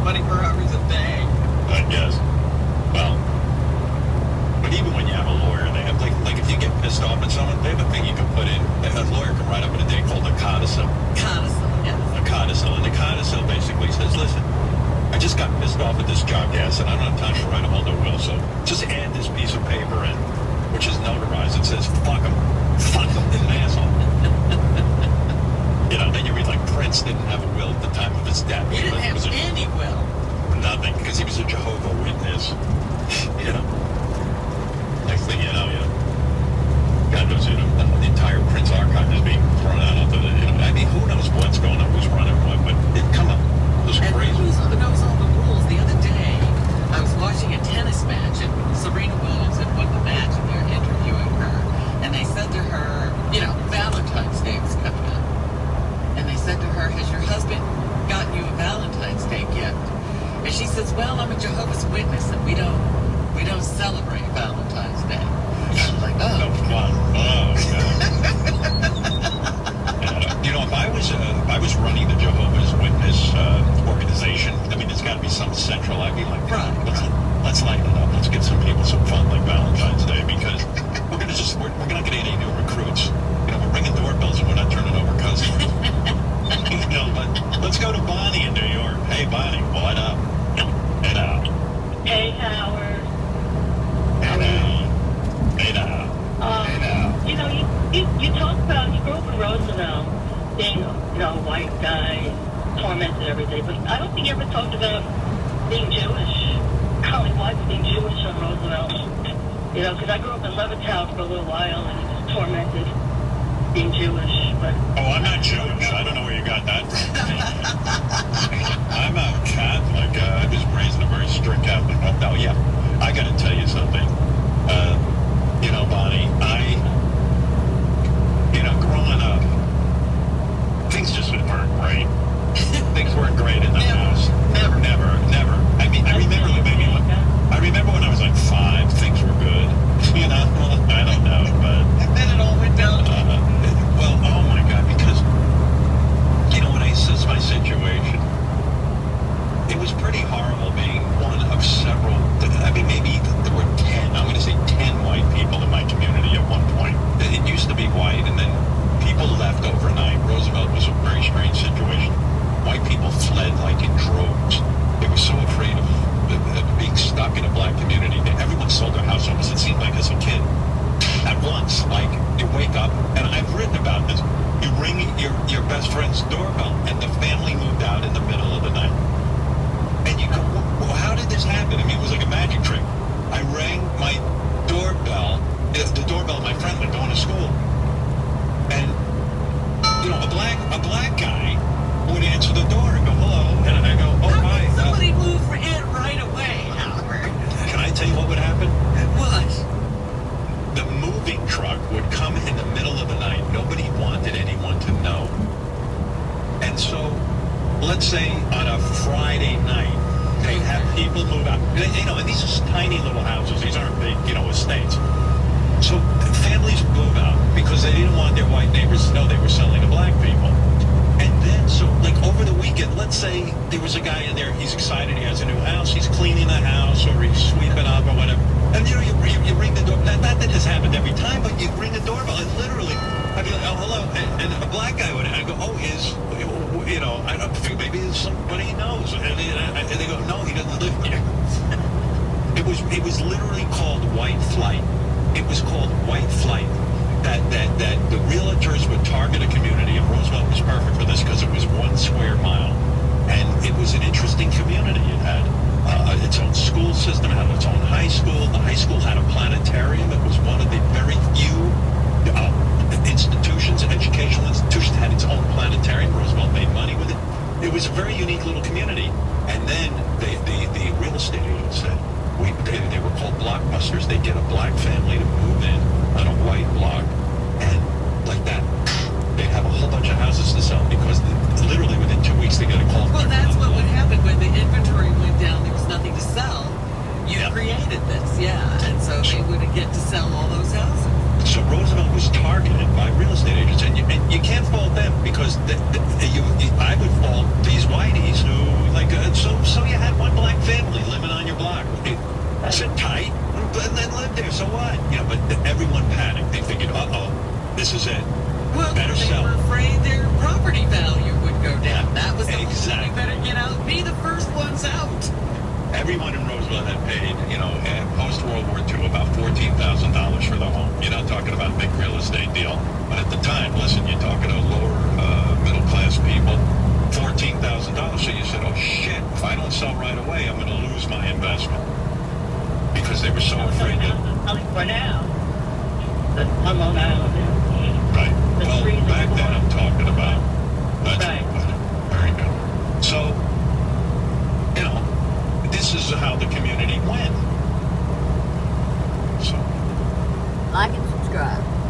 24 hours a day. I guess. Well, but even when you have a lawyer, they have, like if you get pissed off at someone, they have a thing you can put in. A lawyer can write up in a day called a codicil. Codicil, yes. A codicil. And the codicil basically says, listen, I just got pissed off at this jackass, and I don't have time to write a whole new will, so just add this piece of paper in, which is notarized. It says, fuck him. Fuck him, he's an asshole. You know, then you read, like, Prince didn't have a will at the time of his death. He didn't have any will. Nothing, because he was a Jehovah Witness. You know. Next thing you know, God knows, the entire Prince archive is being thrown out onto the, I mean, who knows what's going on, who's running what, but come on. It was crazy. Who knows all the rules? The other day, I was watching a tennis match, and Serena Williams had won the match, and they're interviewing her. And they said to her, Valentine's Day was coming up. And they said to her, has your husband gotten you a Valentine's Day gift? And she says, well, I'm a Jehovah's Witness, and we don't celebrate Valentine's Day. And I was like, oh. No fun. Oh, if I was running the Jehovah's Witness organization, I mean, there's got to be some central. I'd be like, let's lighten it up. Let's get some people some fun like Valentine's Day, because we're not going to get any new recruits. We're ringing doorbells and we're not turning over customers. But let's go to Bonnie in New York. Hey, Bonnie, what up? Hey now. Hey, Howard. Hey now. Hey now. Hey now. You talk about, you grew up in Roosevelt, being, a white guy, tormented every day, but I don't think you ever talked about being Jewish. Collie White being Jewish on Roosevelt. Because I grew up in Levittown for a little while, and it was tormented being Jewish, but... Oh, I'm not Jewish. I don't know where you got that from. I'm a Catholic. I was raised in a very strict Catholic home. Oh, yeah. I got to tell you something. Bonnie, growing up, things just weren't great. Things weren't great in the house. Never. I mean, I remember when I was like 5, things were good. I don't know, but... And then it all went down. Well, oh my God, because, when I assess my situation, it was pretty horrible being one of several, maybe there were 10, I'm going to say 10 white people in my community at one point. It used to be white, and then people left overnight. Roosevelt was a very strange situation. White people fled like in droves. They were so afraid of being stuck in a black community that everyone sold their house almost, it seemed like, as a kid. At once, like, you wake up, and I've written about this, you ring your best friend's doorbell, and the family moved out in the middle of the night. And you go, well, how did this happen? I mean, it was like a magic trick. I rang my doorbell, the doorbell of my friend when going to school. And, a black guy would answer the door and go, hello. And I go, oh, hi. How did somebody move in right away, Howard? Can I tell you what would happen? What? The moving truck would come in the middle of the night. Nobody wanted anyone to know. And so, let's say on a Friday night, they'd have people move out. And these are tiny little houses. These aren't big, estates. So families would move out because they didn't want their white neighbors to know they were selling to black people. And then, so, like, over the weekend, let's say there was a guy in there, he's excited, he has a new house, he's cleaning the house, or he's sweeping up, or whatever. And, you ring the doorbell. Not that this happened every time, but you ring the doorbell, and literally, I'd be like, oh, hello. And a black guy would, and I go, oh, I don't think maybe it's somebody he knows. And they go, no, he doesn't live here. It was literally called white flight. It was called white flight. That the realtors would target a community, and Roosevelt was perfect for this because it was 1 square mile. And it was an interesting community. It had its own school system, it had its own high school. The high school had a planetarium. It was one of the very few educational institutions that had its own planetarium. Roosevelt made money with it. It was a very unique little community. And then the real estate agents said, they were called blockbusters. They'd get a black family to move in on a white block, and like that, they'd have a whole bunch of houses to sell because literally within 2 weeks they got a call. Well, that's what would happen when the inventory went down. There was nothing to sell. You created this, and so they would get to sell all those houses. So Roosevelt was targeted by real estate agents, and you can't fault them because I would fault these whiteys who so you If I don't sell right away, I'm going to lose my investment. Because they were so afraid that... For now, on Long Island. Right. The Well, trees are back then gone. I'm talking about. That's Right. very good. So, you know, this is how the community went. So. Like and subscribe.